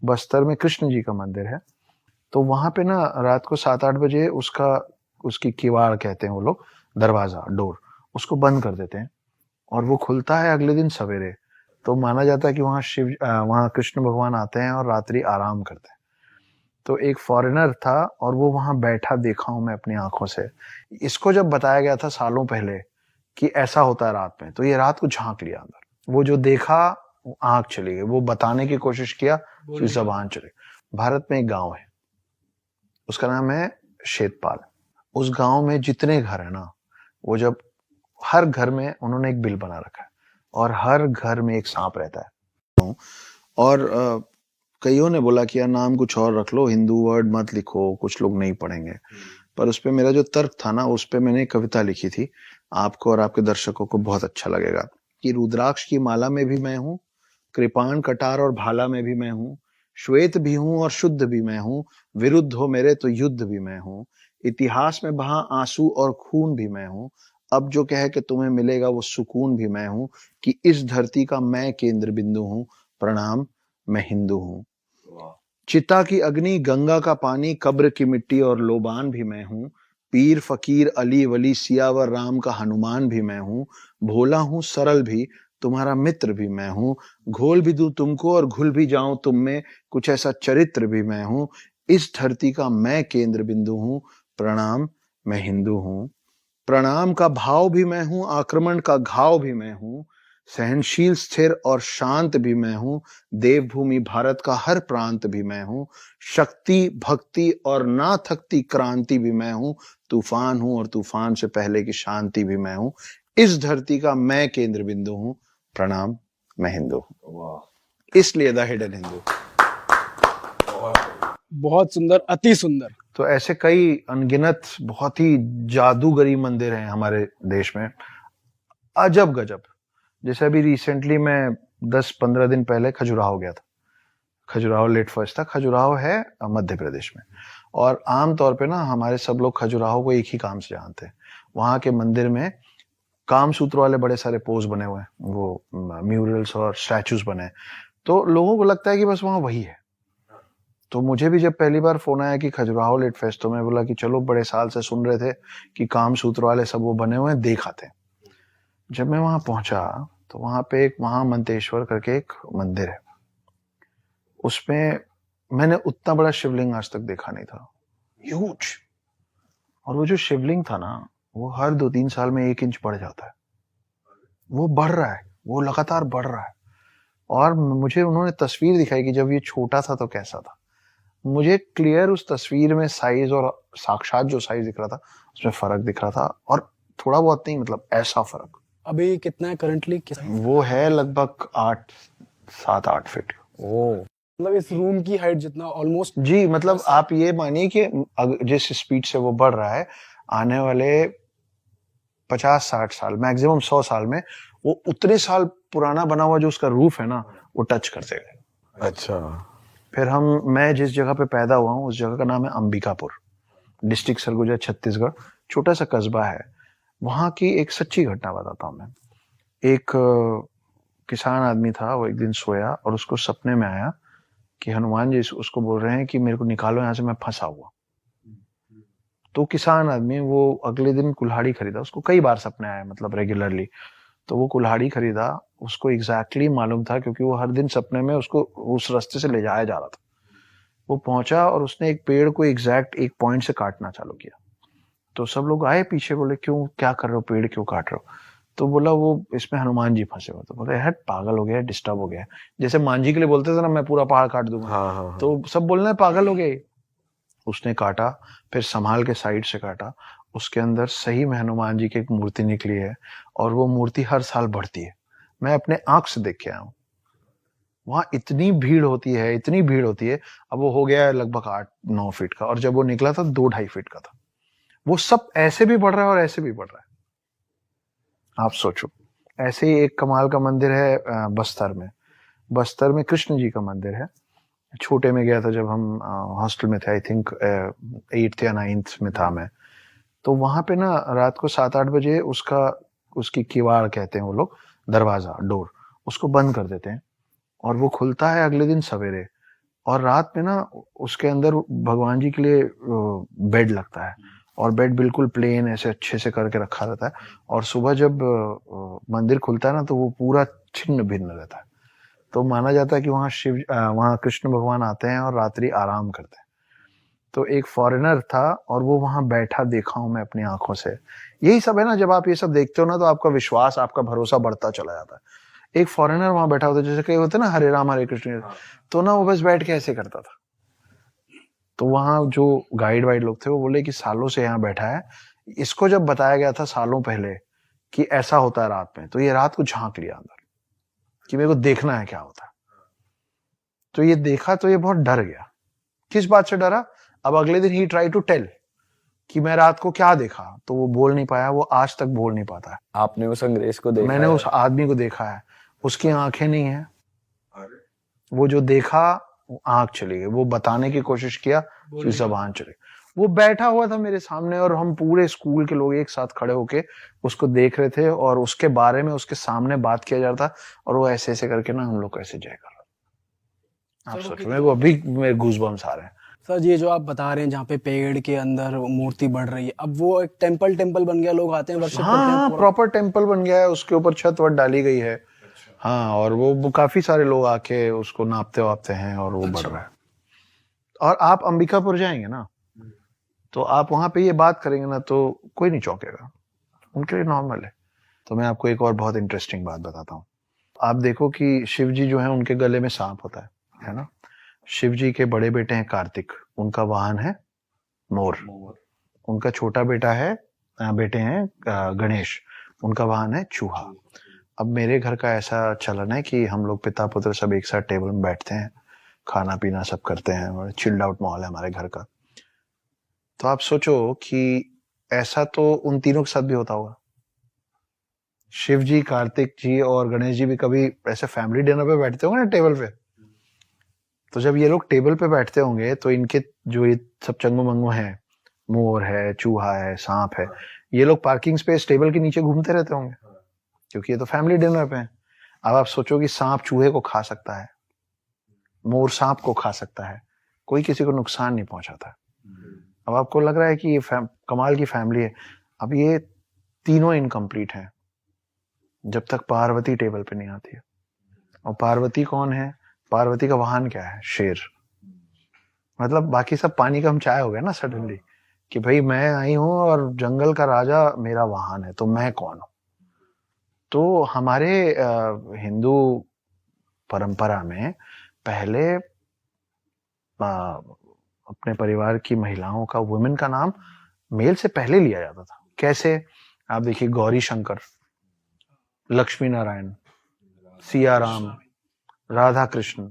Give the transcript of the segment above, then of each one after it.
बस्तर में कृष्ण जी का मंदिर है। तो वहां पे ना रात को 7-8 बजे उसकी किवाड़ कहते हैं वो लोग, दरवाजा, डोर, उसको बंद कर देते हैं और वो खुलता है अगले दिन सवेरे। तो माना जाता है कि वहां कृष्ण भगवान आते हैं और रात्रि आराम करते हैं। तो एक फॉरेनर था और वो वहां बैठा, देखा हूं मैं अपनी आंखों से। इसको जब बताया गया था सालों पहले कि ऐसा होता है रात में, तो ये रात को झांक लिया अंदर। वो जो देखा, आंख चली गई। वो बताने की कोशिश किया, उसकी जबान चली गई। भारत में एक गांव है, उसका नाम है शेतपाल। उस गांव में जितने घर है ना, वो जब हर घर में उन्होंने एक बिल बना रखा है और हर घर में एक सांप रहता है। और कईयों ने बोला कि यार नाम कुछ और रख लो, हिंदू वर्ड मत लिखो, कुछ लोग नहीं पढ़ेंगे। पर उस पे मेरा जो तर्क था ना, उस पे मैंने एक कविता लिखी थी, आपको और आपके दर्शकों को बहुत अच्छा लगेगा। कि रुद्राक्ष की माला में भी मैं हूँ, कृपाण कटार और भाला में भी मैं हूँ, श्वेत भी हूँ और शुद्ध भी मैं हूँ, विरुद्ध हो मेरे तो युद्ध भी मैं हूँ, इतिहास में बहा आंसू और खून भी मैं हूँ, अब जो कहे कि तुम्हें मिलेगा वो सुकून भी मैं हूँ, कि इस धरती का मैं केंद्र बिंदु हूँ, प्रणाम मैं हिंदू हूँ। चिता की अग्नि, गंगा का पानी, कब्र की मिट्टी और लोबान भी मैं हूँ, पीर फकीर अली वली सियावर राम का हनुमान भी मैं हूँ, भोला हूँ सरल भी, तुम्हारा मित्र भी मैं हूँ, घोल भी दूं तुमको और घुल भी जाऊं तुम में, कुछ ऐसा चरित्र भी मैं हूँ, इस धरती का मैं केंद्र बिंदु हूँ, प्रणाम मैं हिंदू हूँ। प्रणाम का भाव भी मैं हूं, आक्रमण का घाव भी मैं हूं, सहनशील स्थिर और शांत भी मैं हूं, देवभूमि भारत का हर प्रांत भी मैं हूं, शक्ति भक्ति और ना थकती क्रांति भी मैं हूं, तूफान हूं और तूफान से पहले की शांति भी मैं हूं, इस धरती का मैं केंद्र बिंदु हूं, प्रणाम मैं हिंदू हूं। इसलिए द हिडन हिंदू। बहुत सुंदर, अति सुंदर। तो ऐसे कई अनगिनत बहुत ही जादूगरी मंदिर हैं हमारे देश में, अजब गजब। जैसे अभी रिसेंटली मैं 10-15 दिन पहले खजुराहो गया था। खजुराहो लेट फर्स्ट था। खजुराहो है मध्य प्रदेश में, और आमतौर पे ना हमारे सब लोग खजुराहो को एक ही काम से जानते हैं। वहां के मंदिर में काम सूत्र वाले बड़े सारे पोज बने हुए हैं, वो म्यूरल्स और स्टैचूज बने हैं, तो लोगों को लगता है कि बस वहां वही है। तो मुझे भी जब पहली बार फोन आया कि खजुराहो लेट फेस्ट, तो मैं बोला कि चलो, बड़े साल से सुन रहे थे कि काम सूत्र वाले सब वो बने हुए हैं, देख आते हैं। जब मैं वहां पहुंचा तो वहां पे एक महामंतेश्वर करके एक मंदिर है, उसमें मैंने उतना बड़ा शिवलिंग आज तक देखा नहीं था, ह्यूज। और वो जो शिवलिंग था ना, वो हर 2-3 साल में 1 इंच बढ़ जाता है। वो बढ़ रहा है, वो लगातार बढ़ रहा है। और मुझे उन्होंने तस्वीर दिखाई कि जब ये छोटा था तो कैसा था। मुझे क्लियर उस तस्वीर में साइज और साक्षात जो साइज दिख रहा था, उसमें फर्क दिख रहा था, और थोड़ा बहुत नहीं, मतलब ऐसा फर्क। अभी कितना है करंटली? वो है लगभग 7-8 फीट। मतलब इस रूम की हाइट जितना ऑलमोस्ट। जी, मतलब आप ये मानिए कि जिस स्पीड से वो बढ़ रहा है, आने वाले 50-60 साल, मैक्सिमम 100 साल में वो उतने साल पुराना बना हुआ जो उसका रूफ है ना, वो टच कर देगा। अच्छा। फिर मैं जिस जगह पे पैदा हुआ हूँ, उस जगह का नाम है अंबिकापुर, डिस्ट्रिक्ट सरगुजा, छत्तीसगढ़। छोटा सा कस्बा है। वहां की एक सच्ची घटना बताता हूँ मैं। एक किसान आदमी था, वो एक दिन सोया और उसको सपने में आया कि हनुमान जी उसको बोल रहे हैं कि मेरे को निकालो यहाँ से, मैं फंसा हुआ। तो किसान आदमी वो अगले दिन कुल्हाड़ी खरीदा। उसको कई बार सपने आए, मतलब रेगुलरली। तो वो कुल्हाड़ी खरीदा, उसको एग्जैक्टली मालूम था क्योंकि वो हर दिन सपने में उसको उस रास्ते से ले जाया जा रहा था। वो पहुंचा और उसने एक पेड़ को एग्जैक्ट एक पॉइंट से काटना चालू किया। तो सब लोग आए पीछे, बोले क्यों, क्या कर रहे हो, पेड़ क्यों काट रहे हो? तो बोला वो इसमें हनुमान जी फंसे हुए। तो बोले हट, पागल हो गया, डिस्टर्ब हो गया। जैसे मान जी के लिए बोलते थे ना, मैं पूरा पहाड़ काट दूंगा। हाँ। तो सब बोलने पागल हो गए। उसने काटा, फिर संभाल के साइड से काटा। उसके अंदर सही में हनुमान जी की एक मूर्ति निकली है, और वो मूर्ति हर साल बढ़ती है। मैं अपने आंख से देख के आया हूँ। वहां इतनी भीड़ होती है, इतनी भीड़ होती है। अब वो हो गया है लगभग 8-9 फीट का, और जब वो निकला था 2-2.5 फीट का था। वो सब ऐसे भी बढ़ रहा है और ऐसे भी बढ़ रहा है। आप सोचो। ऐसे ही एक कमाल का मंदिर है बस्तर में। बस्तर में कृष्ण जी का मंदिर है। छोटे में गया था जब हम हॉस्टल में थे, आई थिंक 8th या 9th में था मैं। तो वहां पे ना रात को 7-8 बजे उसकी किवाड़ कहते हैं वो लोग, दरवाजा, डोर, उसको बंद कर देते हैं और वो खुलता है अगले दिन सवेरे। और रात में ना उसके अंदर भगवान जी के लिए बेड लगता है, और बेड बिल्कुल प्लेन ऐसे अच्छे से करके रखा रहता है, और सुबह जब मंदिर खुलता है ना तो वो पूरा छिन्न भिन्न रहता है। तो माना जाता है कि वहाँ कृष्ण भगवान आते हैं और रात्रि आराम करते हैं। तो एक फॉरेनर था और वो वहां बैठा, देखा हूं मैं अपनी आंखों से। यही सब है ना, जब आप ये सब देखते हो ना तो आपका विश्वास, आपका भरोसा बढ़ता चला जाता है। एक फॉरेनर वहां बैठा होता है, जैसे कई होते हैं ना हरे राम हरे कृष्ण, तो ना वो बस बैठ के ऐसे करता था। तो वहां जो गाइड वाइड लोग थे वो बोले कि सालों से यहाँ बैठा है, इसको जब बताया गया था सालों पहले कि ऐसा होता है रात में, तो ये रात को झांक लिया अंदर कि मेरे को देखना है क्या होता है। तो ये देखा तो ये बहुत डर गया। किस बात से डरा? अब अगले दिन ही ट्राई टू टेल कि मैं रात को क्या देखा, तो वो बोल नहीं पाया, वो आज तक बोल नहीं पाता है। आपने उस अंग्रेज को देखा? मैंने उस आदमी को देखा है, उसकी आंखें नहीं है, वो जो देखा वो आंख चली गई, वो बताने की कोशिश किया कि जबान चली। वो बैठा हुआ था मेरे सामने और हम पूरे स्कूल के लोग एक साथ खड़े होके उसको देख रहे थे और उसके बारे में उसके सामने बात किया जा रहा था, और वो ऐसे ऐसे करके ना हम लोग को ऐसे जय कर रहा। आप सोचो, मेरे को अभी मेरे गूज़बम्स आ रहे हैं। सर ये जो आप बता रहे हैं जहाँ पे पेड़ के अंदर मूर्ति बढ़ रही है, अब वो एक टेम्पल बन गया, लोग आते हैं वर्शिप करते हैं? हाँ, प्रॉपर टेम्पल बन गया है, उसके ऊपर छत वत डाली गई है। हाँ, और वो काफी सारे लोग आके उसको नापते वापते हैं और वो बढ़ रहा है। और आप अंबिकापुर जाएंगे ना तो आप वहां पे ये बात करेंगे ना तो कोई नहीं चौंकेगा, उनके लिए नॉर्मल है। तो मैं आपको एक और बहुत इंटरेस्टिंग बात बताता हूँ। आप देखो कि शिव जी जो है उनके गले में सांप होता है ना। शिव जी के बड़े बेटे हैं कार्तिक, उनका वाहन है मोर। उनका छोटा बेटे हैं गणेश, उनका वाहन है चूहा। अब मेरे घर का ऐसा चलन है कि हम लोग पिता पुत्र सब एक साथ टेबल में बैठते हैं, खाना पीना सब करते हैं, चिल्ड आउट माहौल है हमारे घर का। तो आप सोचो कि ऐसा तो उन तीनों के साथ भी होता होगा। शिव जी, कार्तिक जी और गणेश जी भी कभी ऐसे फैमिली डिनर पे बैठते होंगे ना टेबल पे। तो जब ये लोग टेबल पे बैठते होंगे तो इनके जो ये सब चंगो मंगो हैं, मोर है, चूहा है, सांप है, ये लोग पार्किंग स्पेस टेबल के नीचे घूमते रहते होंगे, क्योंकि ये तो फैमिली डिनर पे है। अब आप सोचो कि सांप चूहे को खा सकता है, मोर सांप को खा सकता है, कोई किसी को नुकसान नहीं पहुंचाता है। अब आपको लग रहा है कि ये कमाल की फैमिली है। अब ये तीनों इनकम्प्लीट हैं जब तक पार्वती टेबल पे नहीं आती है। और पार्वती कौन है? पार्वती का वाहन क्या है? शेर। मतलब बाकी सब पानी का हम चाय हो गया ना सडनली कि भाई मैं आई हूं और जंगल का राजा मेरा वाहन है, तो मैं कौन हूं? तो हमारे हिंदू परंपरा में पहले अपने परिवार की महिलाओं का, वुमेन का नाम मेल से पहले लिया जाता था। कैसे? आप देखिए, गौरी शंकर, लक्ष्मी नारायण, सिया राम, राधा कृष्ण,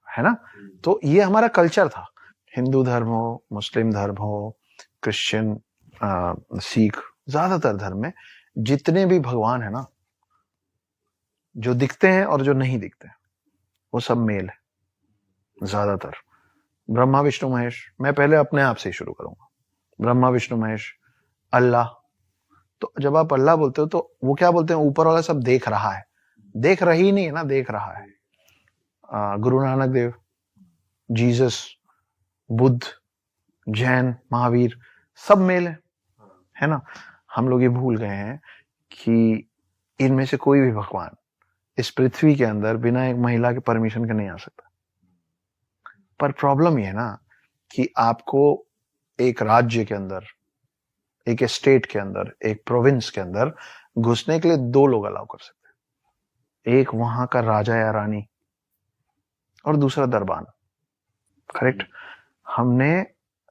है ना। तो ये हमारा कल्चर था। हिंदू धर्म हो, मुस्लिम धर्म हो, क्रिश्चियन, सिख, ज्यादातर धर्म में जितने भी भगवान है ना, जो दिखते हैं और जो नहीं दिखते हैं, वो सब मेल है ज्यादातर। ब्रह्मा विष्णु महेश, मैं पहले अपने आप से ही शुरू करूंगा। ब्रह्मा विष्णु महेश, अल्लाह। तो जब आप अल्लाह बोलते हो तो वो क्या बोलते हैं? ऊपर वाला सब देख रहा है, देख रही नहीं है ना, देख रहा है। गुरु नानक देव, जीसस, बुद्ध, जैन, महावीर, सब मेल है ना। हम लोग ये भूल गए हैं कि इनमें से कोई भी भगवान इस पृथ्वी के अंदर बिना एक महिला के परमिशन के नहीं आ सकता। पर प्रॉब्लम ये है ना कि आपको एक राज्य के अंदर, एक स्टेट के अंदर, एक प्रोविंस के अंदर घुसने के लिए 2 लोग अलाउ कर सकते हैं। एक वहां का राजा या रानी और दूसरा दरबान। करेक्ट। हमने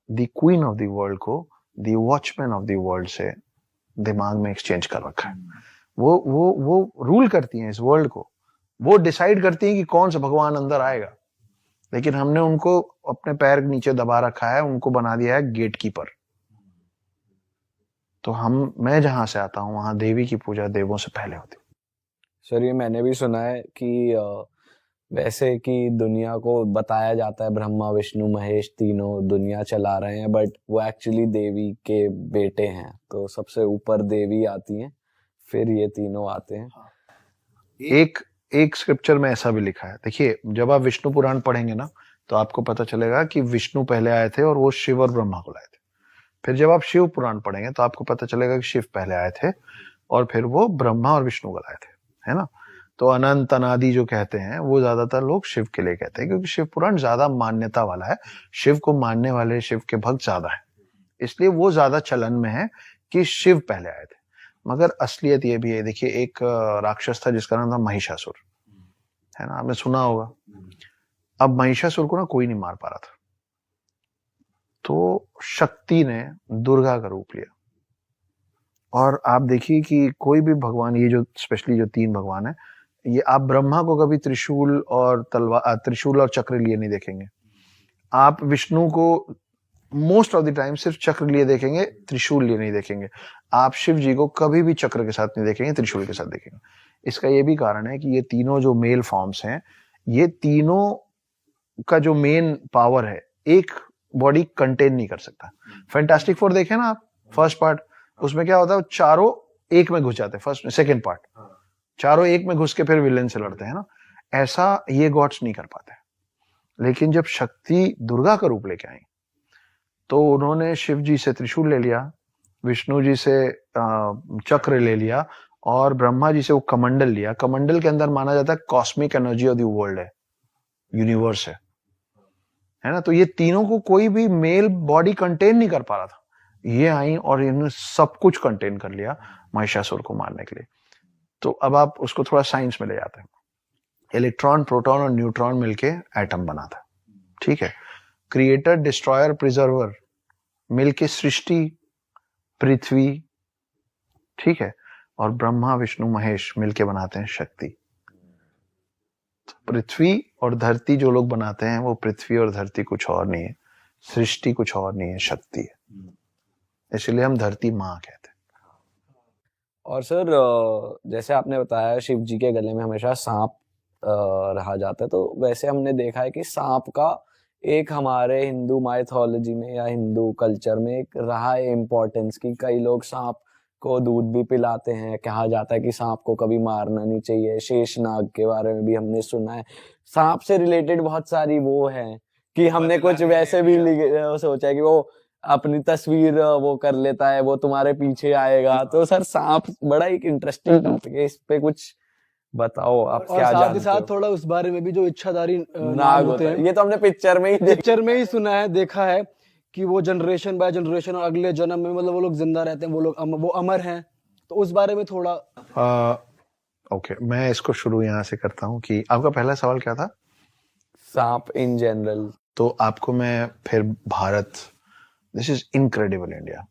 the queen of the world को the watchman of the world से दिमाग में एक्सचेंज कर रखा है। वो रूल करती हैं इस वर्ल्ड को, वो डिसाइड करती हैं कि कौन सा भगवान अंदर आएगा, लेकिन हमने उनको अपने पैर नीचे दबा रखा है, उनको बना दिया है गेट कीपर। तो मैं जहां से आता हूं वहां देवी की पूजा देवों से पहले होती। सर ये मैंने भी सुना है कि वैसे कि दुनिया को बताया जाता है ब्रह्मा विष्णु महेश तीनों दुनिया चला रहे हैं, बट वो एक्चुअली देवी के बेटे हैं। तो सबसे ऊपर देवी आती हैं, फिर ये तीनों आते हैं। एक स्क्रिप्चर में ऐसा भी लिखा है, देखिए जब आप विष्णु पुराण पढ़ेंगे ना तो आपको पता चलेगा कि विष्णु पहले आए थे और वो शिव और ब्रह्मा को लाए थे। फिर जब आप शिव पुराण पढ़ेंगे तो आपको पता चलेगा कि शिव पहले आए थे और फिर वो ब्रह्मा और विष्णु को लाए थे, है ना। तो अनंत अनादि जो कहते हैं वो ज्यादातर लोग शिव के लिए कहते हैं, क्योंकि शिव पुराण ज्यादा मान्यता वाला है, शिव को मानने वाले, शिव के भक्त ज्यादा है, इसलिए वो ज्यादा चलन में है कि शिव पहले आए थे। मगर असलियत ये भी है, देखिए एक राक्षस था जिसका नाम था महिषासुर, है ना, आपने सुना होगा। अब महिषासुर को ना कोई नहीं मार पा रहा था, तो शक्ति ने दुर्गा का रूप लिया। और आप देखिए कि कोई भी भगवान, ये जो स्पेशली जो 3 भगवान है, ये आप ब्रह्मा को कभी त्रिशूल और तलवार, त्रिशूल और चक्र लिए नहीं देखेंगे। आप विष्णु को मोस्ट ऑफ द टाइम सिर्फ चक्र लिए देखेंगे, त्रिशूल लिए नहीं देखेंगे। आप शिव जी को कभी भी चक्र के साथ नहीं देखेंगे, त्रिशूल के साथ देखेंगे। इसका ये भी कारण है कि ये तीनों जो मेल फॉर्म्स हैं, ये तीनों का जो मेन पावर है, एक बॉडी कंटेन नहीं कर सकता। फैंटास्टिक फोर देखे ना आप, फर्स्ट पार्ट, उसमें क्या होता है, चारों एक में घुस जाते हैं, फर्स्ट सेकंड पार्ट, चारों एक में घुस के फिर विलेन से लड़ते हैं ना। ऐसा ये गॉड्स नहीं कर पाते। लेकिन जब शक्ति दुर्गा का रूप लेके आई, तो उन्होंने शिव जी से त्रिशूल ले लिया, विष्णु जी से चक्र ले लिया, और ब्रह्मा जी से वो कमंडल लिया। कमंडल के अंदर माना जाता है cosmic energy of the world है, यूनिवर्स है ना। तो ये तीनों को कोई भी मेल बॉडी कंटेन नहीं कर पा रहा था, ये आई और इन्होंने सब कुछ कंटेन कर लिया महिषासुर को मारने के लिए। तो अब आप उसको थोड़ा साइंस में ले जाते हैं। इलेक्ट्रॉन, प्रोटॉन और न्यूट्रॉन मिलके एटम बनाता है, ठीक है। क्रिएटर, डिस्ट्रॉयर, प्रिजर्वर मिलके सृष्टि, पृथ्वी, ठीक है। और ब्रह्मा, विष्णु, महेश मिलके बनाते हैं शक्ति। तो पृथ्वी और धरती जो लोग बनाते हैं, वो पृथ्वी और धरती कुछ और नहीं है, सृष्टि कुछ और नहीं है, शक्ति है। इसलिए हम धरती माँ कहते हैं। और सर जैसे आपने बताया शिव जी के गले में हमेशा सांप रहा जाता है, तो वैसे हमने देखा है कि सांप का एक हमारे हिंदू माइथोलॉजी में या हिंदू कल्चर में एक रहा है इम्पोर्टेंस, कि कई लोग सांप को दूध भी पिलाते हैं। कहा जाता है कि सांप को कभी मारना नहीं चाहिए। शेषनाग के बारे में भी हमने सुना है। सांप से रिलेटेड बहुत सारी वो है कि हमने कुछ वैसे भी सोचा है कि वो अपनी तस्वीर वो कर लेता है, वो तुम्हारे पीछे आएगा। तो सर सांप बड़ा एक इंटरेस्टिंग टॉपिक है, इस पे कुछ बताओ आप क्या साथ ही जानते साथ हो? थोड़ा उस बारे में भी, जो इच्छाधारी नाग होते हैं, ये तो हमने पिक्चर में ही सुना है, देखा है कि वो जनरेशन बाय जनरेशन और अगले जन्म में मतलब वो लोग जिंदा रहते हैं, वो लोग वो अमर हैं। तो उस बारे में थोड़ा ओके, मैं इसको शुरू यहाँ से करता हूँ कि आपका पहला सवाल क्या था? सांप इन जनरल। तो आपको मैं फिर Bharat, this is incredible India.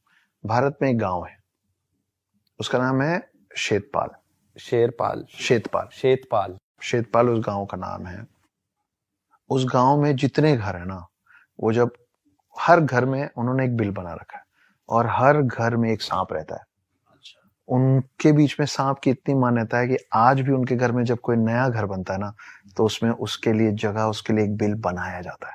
Bharat में एक गांव है, उसका नाम है शेतपाल। शेतपाल उस गांव का नाम है। उस गांव में जितने घर है ना, वो जब हर घर में उन्होंने एक बिल बना रखा है और हर घर में एक सांप रहता है। उनके बीच में सांप की इतनी मान्यता है कि आज भी उनके घर में जब कोई नया घर बनता है ना, तो उसमें उसके लिए जगह, उसके लिए एक बिल बनाया जाता है।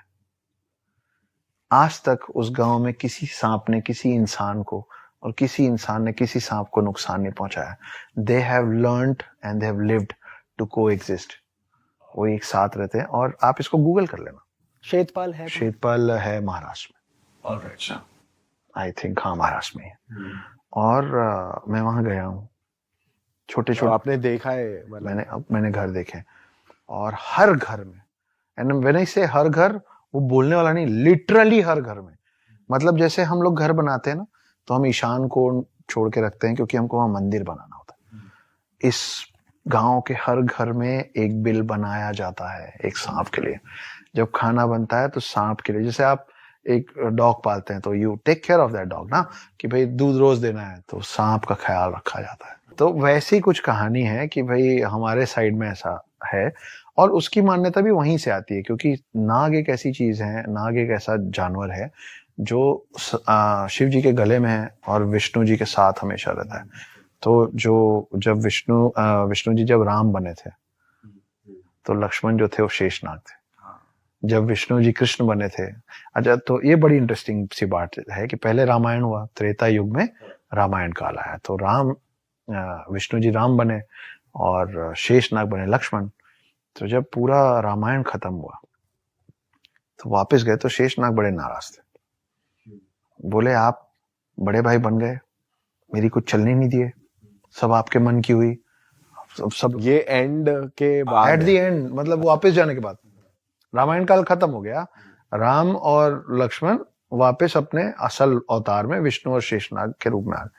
आज तक उस गांव में किसी सांप ने किसी इंसान को और किसी इंसान ने किसी सांप को नुकसान नहीं पहुंचाया। They have learned and they have lived to coexist. वो एक साथ रहते हैं। और आप इसको गूगल कर लेना, शेतपाल है महाराष्ट्र में। ऑलराइट, आई थिंक हाँ महाराष्ट्र में है। और मैं वहां गया हूँ, छोटे छोटे आपने देखा है? मैंने घर देखे, और हर घर में, एंड व्हेन आई से हर घर, वो बोलने वाला नहीं, लिटरली हर घर में। मतलब जैसे हम लोग घर बनाते हैं ना, तो हम ईशान को छोड़ के रखते हैं क्योंकि हमको वहां मंदिर बनाना होता है। इस गांव के हर घर में एक बिल बनाया जाता है एक सांप के लिए। जब खाना बनता है तो सांप के लिए, जैसे आप एक डॉग पालते हैं तो you take care of that dog ना, कि भाई दूध रोज देना है, तो सांप का ख्याल रखा जाता है। तो वैसी कुछ कहानी है कि भाई हमारे साइड में ऐसा है, और उसकी मान्यता भी वहीं से आती है, क्योंकि नाग एक ऐसी चीज है, नाग एक ऐसा जानवर है जो शिव जी के गले में है और विष्णु जी के साथ हमेशा रहता है। तो जब विष्णु जी जब राम बने थे, तो लक्ष्मण जो थे वो शेषनाग थे। जब विष्णु जी कृष्ण बने थे, अच्छा, तो ये बड़ी इंटरेस्टिंग सी बात है कि पहले रामायण हुआ, त्रेता युग में रामायण काल आया, तो विष्णु जी राम बने और शेषनाग बने लक्ष्मण। तो जब पूरा रामायण खत्म हुआ, तो वापस गए तो शेषनाग बड़े नाराज थे। बोले आप बड़े भाई बन गए, मेरी कुछ चलने नहीं दिए, सब आपके मन की हुई, सब ये एंड के बाद एट द एंड, मतलब वापस जाने के बाद रामायण काल खत्म हो गया, राम और लक्ष्मण वापस अपने असल अवतार में विष्णु और शेषनाग के रूप में आ गए।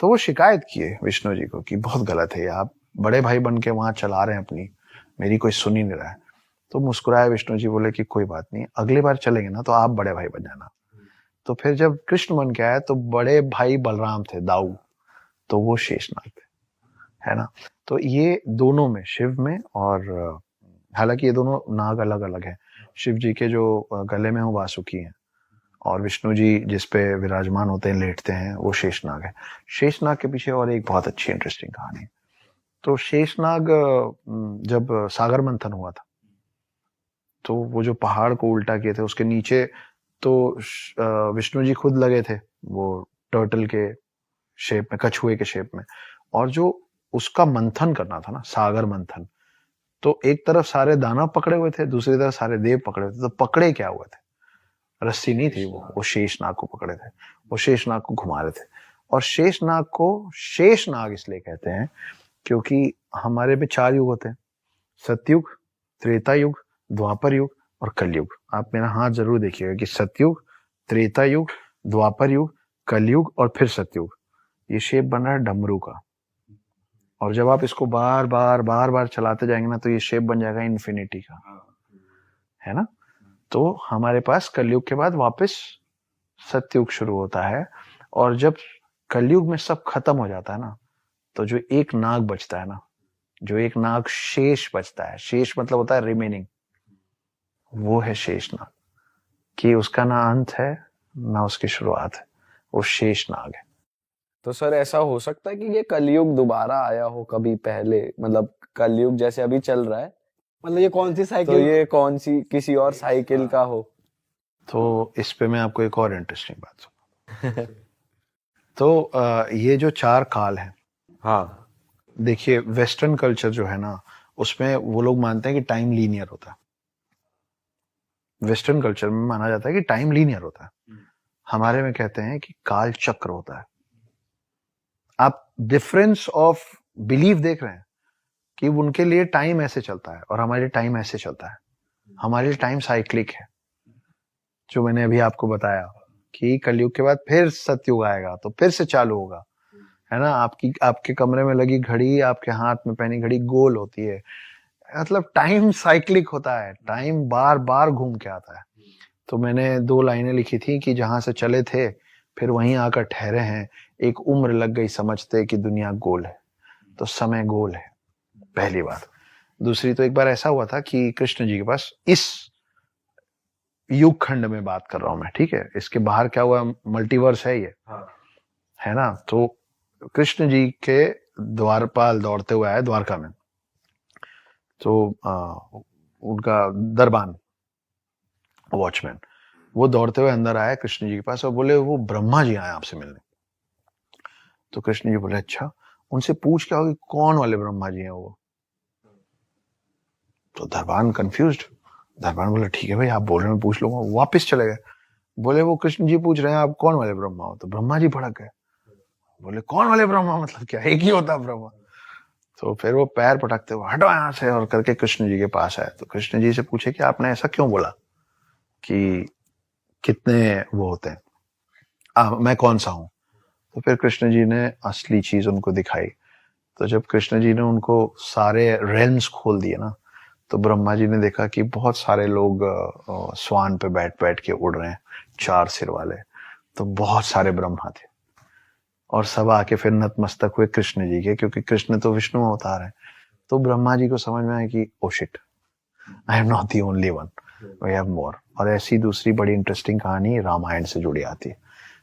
तो वो शिकायत किए विष्णु जी को कि बहुत गलत है, आप बड़े भाई बन के वहां चला रहे हैं अपनी, मेरी कोई सुन ही नहीं रहा है। तो मुस्कुराए विष्णु जी, बोले कि कोई बात नहीं, अगली बार चलेंगे ना तो आप बड़े भाई बन जाना। तो फिर जब कृष्ण बन के आए तो बड़े भाई बलराम थे, दाऊ, तो वो शेषनाग थे, है ना। तो ये दोनों में, शिव में और हालांकि ये दोनों नाग अलग अलग हैं। शिव जी के जो गले में वो वासुकी हैं, और विष्णु जी जिस पे विराजमान होते हैं, लेटते हैं, वो शेषनाग है। शेषनाग के पीछे और एक बहुत अच्छी इंटरेस्टिंग कहानी। तो शेषनाग जब सागर मंथन हुआ था, तो वो जो पहाड़ को उल्टा किए थे उसके नीचे तो विष्णु जी खुद लगे थे, वो टर्टल के शेप में, कछुए के शेप में, और जो उसका मंथन करना था ना, सागर मंथन, तो एक तरफ सारे दानव पकड़े हुए थे, दूसरी तरफ सारे देव पकड़े हुए थे। तो पकड़े क्या हुए थे, रस्सी नहीं थी, वो शेषनाग को पकड़े थे, वो शेषनाग को घुमा रहे थे। और शेषनाग को शेषनाग इसलिए कहते हैं क्योंकि हमारे में 4 युग होते हैं, सतयुग, त्रेता युग, द्वापर युग और कलयुग। आप मेरा हाथ जरूर देखिएगा कि सतयुग, त्रेता युग, द्वापर युग, कलयुग और फिर सतयुग। ये शेप बन रहा है डमरू का, और जब आप इसको बार बार चलाते जाएंगे ना तो ये शेप बन जाएगा इन्फिनिटी का, है ना। तो हमारे पास कलयुग के बाद वापस सतयुग शुरू होता है, और जब कलयुग में सब खत्म हो जाता है ना, तो जो एक नाग बचता है ना, जो एक नाग शेष बचता है, शेष मतलब होता है रिमेनिंग, वो है शेषनाग, कि उसका ना अंत है ना उसकी शुरुआत है, वो शेषनाग है। तो सर ऐसा हो सकता है कि ये कलयुग दोबारा आया हो कभी पहले, मतलब कलयुग जैसे अभी चल रहा है, मतलब ये कौन सी तो साइकिल, ये कौन सी किसी और साइकिल का हो। तो इस पे मैं आपको एक और इंटरेस्टिंग बात सुना। तो ये जो 4 काल हैं, हाँ, देखिए वेस्टर्न कल्चर जो है ना, उसमें वो लोग मानते हैं कि टाइम लीनियर होता है। वेस्टर्न कल्चर में माना जाता है कि टाइम लीनियर होता है, हमारे में कहते हैं कि काल चक्र होता है। आप डिफरेंस ऑफ बिलीफ देख रहे हैं कि उनके लिए टाइम ऐसे चलता है और हमारे टाइम ऐसे चलता है। हमारे लिए टाइम साइक्लिक है, जो मैंने अभी आपको बताया कि कलयुग के बाद फिर सतयुग आएगा तो फिर से चालू होगा, है ना। आपके कमरे में लगी घड़ी, आपके हाथ में पहनी घड़ी गोल होती है, मतलब टाइम साइक्लिक होता है, टाइम बार बार घूम के आता है। तो मैंने 2 लाइनें लिखी थी कि जहां से चले थे फिर वहीं आकर ठहरे हैं, एक उम्र लग गई समझते कि दुनिया गोल है, तो समय गोल है, पहली बात। दूसरी, तो एक बार ऐसा हुआ था कि कृष्ण जी के पास, इस युग खंड में बात कर रहा हूं मैं, ठीक है, इसके बाहर क्या हुआ, मल्टीवर्स है ये, है ना। तो कृष्ण जी के द्वारपाल दौड़ते हुए आए द्वारका में, तो उनका दरबान, वॉचमैन, वो दौड़ते हुए अंदर आया कृष्ण जी के पास और बोले वो ब्रह्मा जी आए आपसे मिलने। तो कृष्ण जी बोले अच्छा, उनसे पूछ क्या होगी कौन वाले ब्रह्मा जी हैं वो। तो दरबान कंफ्यूज्ड, दरबान बोला ठीक है भाई, आप बोल रहे हैं मैं पूछ लूंगा। वापस चले गए, बोले वो कृष्ण जी पूछ रहे हैं आप कौन वाले ब्रह्मा हो। तो ब्रह्मा जी भड़क गए, बोले कौन वाले ब्रह्मा, मतलब क्या एक ही होता ब्रह्मा। तो फिर वो पैर पटकते हुए हटो यहाँ से और करके कृष्ण जी के पास आए। तो कृष्ण जी से पूछे कि आपने ऐसा क्यों बोला कि कितने वो होते हैं, मैं कौन सा हूं। तो फिर कृष्ण जी ने असली चीज उनको दिखाई। तो जब कृष्ण जी ने उनको सारे रेल्म्स खोल दिए ना, तो ब्रह्मा जी ने देखा कि बहुत सारे लोग स्वान पे बैठ बैठ के उड़ रहे हैं, 4 सिर वाले। तो बहुत सारे ब्रह्मा थे और सब आके फिर नतमस्तक हुए कृष्ण जी के, क्योंकि कृष्ण तो विष्णु अवतार है। तो ब्रह्मा जी को समझ में आया कि oh shit, I am not the only one, we have more. और ऐसी दूसरी बड़ी इंटरेस्टिंग कहानी रामायण से जुड़ी आती है।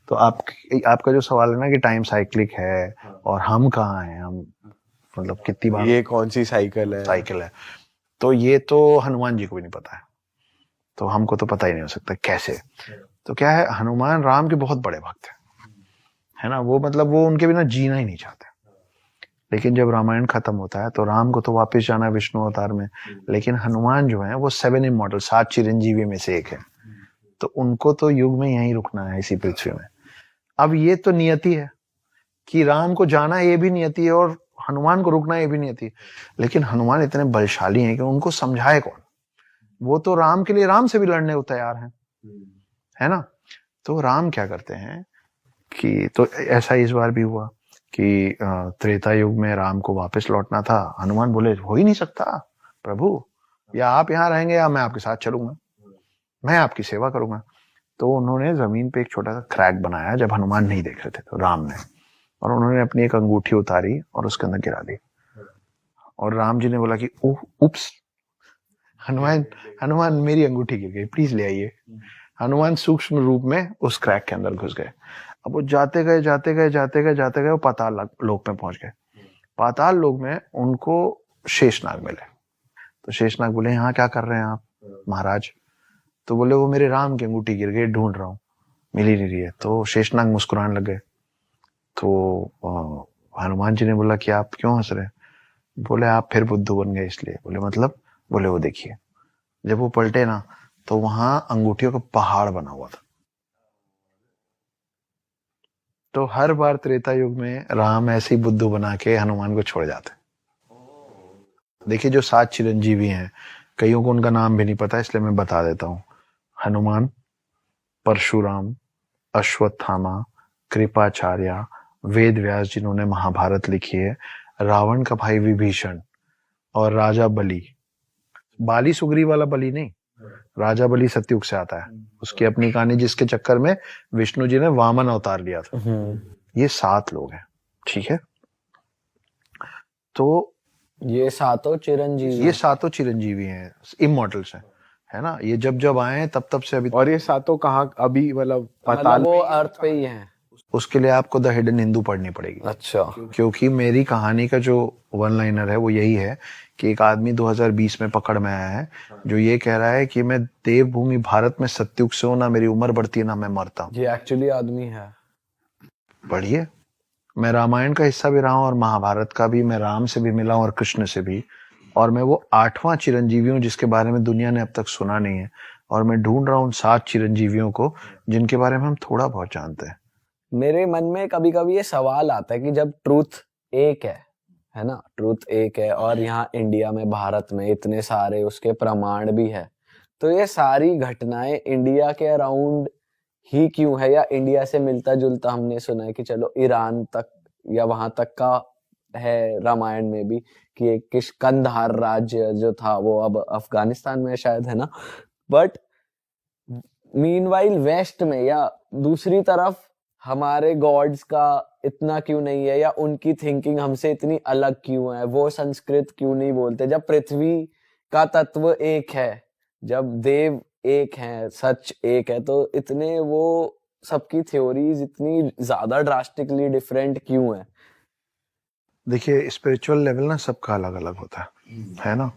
तो आपका जो सवाल है ना कि टाइम साइक्लिक है और हम कहाँ हैं, हम मतलब कितनी बार ये कौन सी साइकिल है, तो ये तो हनुमान जी को भी नहीं पता है, तो हमको तो पता ही नहीं हो सकता कैसे। तो क्या है, हनुमान राम के बहुत बड़े भक्त हैं, है ना। वो मतलब वो उनके बिना जीना ही नहीं चाहते। लेकिन जब रामायण खत्म होता है तो राम को तो वापस जाना है विष्णु अवतार में, लेकिन हनुमान जो है वो 7 इमॉर्टल, 7 चिरंजीवी में से एक है, तो उनको तो युग में यहीं रुकना है इसी पृथ्वी में। अब ये तो नियति है कि राम को जाना ये भी नियति है और हनुमान को रुकना ये भी नियति है, लेकिन हनुमान इतने बलशाली हैं कि उनको समझाए कौन? वो तो राम के लिए राम से भी लड़ने को तैयार हैं, है ना। तो राम क्या करते हैं कि, तो ऐसा इस बार भी हुआ कि त्रेता युग में राम को वापस लौटना था। हनुमान बोले हो ही नहीं सकता प्रभु, या आप यहाँ रहेंगे या मैं आपके साथ चलूंगा, मैं आपकी सेवा करूंगा। तो उन्होंने जमीन पे एक छोटा सा क्रैक बनाया जब हनुमान नहीं देख रहे थे, तो राम ने, और उन्होंने अपनी एक अंगूठी उतारी और उसके अंदर गिरा दी, और राम जी ने बोला कि उप्स, हनुमान हनुमान मेरी अंगूठी गिर गई, प्लीज ले आइए। हनुमान सूक्ष्म रूप में उस क्रैक के अंदर घुस गए। अब वो जाते गए वो पाताल लोक में पहुंच गए। पाताल लोक में उनको शेषनाग मिले। तो शेषनाग बोले यहाँ क्या कर रहे हैं आप महाराज? तो बोले वो मेरे राम की अंगूठी गिर गई, ढूंढ रहा हूँ, मिल ही नहीं रही है। तो शेषनाग मुस्कुराने लगे। तो हनुमान जी ने बोला कि आप क्यों हंस रहे हैं? बोले आप फिर बुद्धू बन गए इसलिए। बोले मतलब? बोले वो देखिए, जब वो पलटे ना तो वहां अंगूठियों का पहाड़ बना हुआ था। तो हर बार त्रेता युग में राम ऐसे ही बुद्धू बना के हनुमान को छोड़ जाते। देखिए जो 7 चिरंजीवी हैं, कईयों को उनका नाम भी नहीं पता, इसलिए मैं बता देता हूँ। हनुमान, परशुराम, अश्वत्थामा, कृपाचार्य, वेद व्यास जिन्होंने महाभारत लिखी है, रावण का भाई विभीषण, और राजा बलि। बाली सुग्रीव वाला बलि नहीं, राजा बलि सतयुग से आता है, उसकी अपनी कहानी, जिसके चक्कर में विष्णु जी ने वामन अवतार लिया था। ये 7 लोग हैं, ठीक है। तो ये सातों चिरंजीवी हैं, इमॉर्टल्स हैं, है ना। ये जब जब आए हैं तब से अभी। और ये सातों कहाँ अभी, मतलब पाताल वो अर्थ पे ही हैं। उसके लिए आपको द हिडन हिंदू पढ़नी पड़ेगी। अच्छा। क्योंकि मेरी कहानी का जो वन लाइनर है वो यही है कि एक आदमी 2020 में पकड़ में आया है जो ये कह रहा है कि मैं देवभूमि भारत में सतयुग से हूं, ना मेरी उम्र बढ़ती है ना मैं मरता हूं। ये एक्चुअली आदमी है। पढ़िए, मैं रामायण का हिस्सा भी रहा हूं और महाभारत का भी, मैं राम से भी मिला हूं और कृष्ण से भी, और मैं वो 8वां चिरंजीवी हूं जिसके बारे में दुनिया ने अब तक सुना नहीं है, और मैं ढूंढ रहा हूं 7 चिरंजीवियों को जिनके बारे में हम थोड़ा बहुत जानते हैं। मेरे मन में कभी कभी ये सवाल आता है कि जब ट्रूथ एक है ना, ट्रूथ एक है, और यहाँ इंडिया में, भारत में इतने सारे उसके प्रमाण भी है, तो ये सारी घटनाएं इंडिया के अराउंड ही क्यों है? या इंडिया से मिलता जुलता हमने सुना है कि चलो ईरान तक या वहां तक का है रामायण में भी, कि एक किष्कंधार राज्य जो था वो अब अफगानिस्तान में शायद, है ना। बट मीनवाइल वेस्ट में या दूसरी तरफ हमारे गॉड्स का इतना क्यों नहीं है, या उनकी थिंकिंग हमसे इतनी अलग क्यों है? वो संस्कृत क्यों नहीं बोलते? जब पृथ्वी का तत्व एक है, जब देव एक है, सच एक है, तो इतने वो सबकी थ्योरीज इतनी ज्यादा ड्रास्टिकली डिफरेंट क्यों है? देखिए स्पिरिचुअल लेवल ना सबका अलग अलग होता है ना।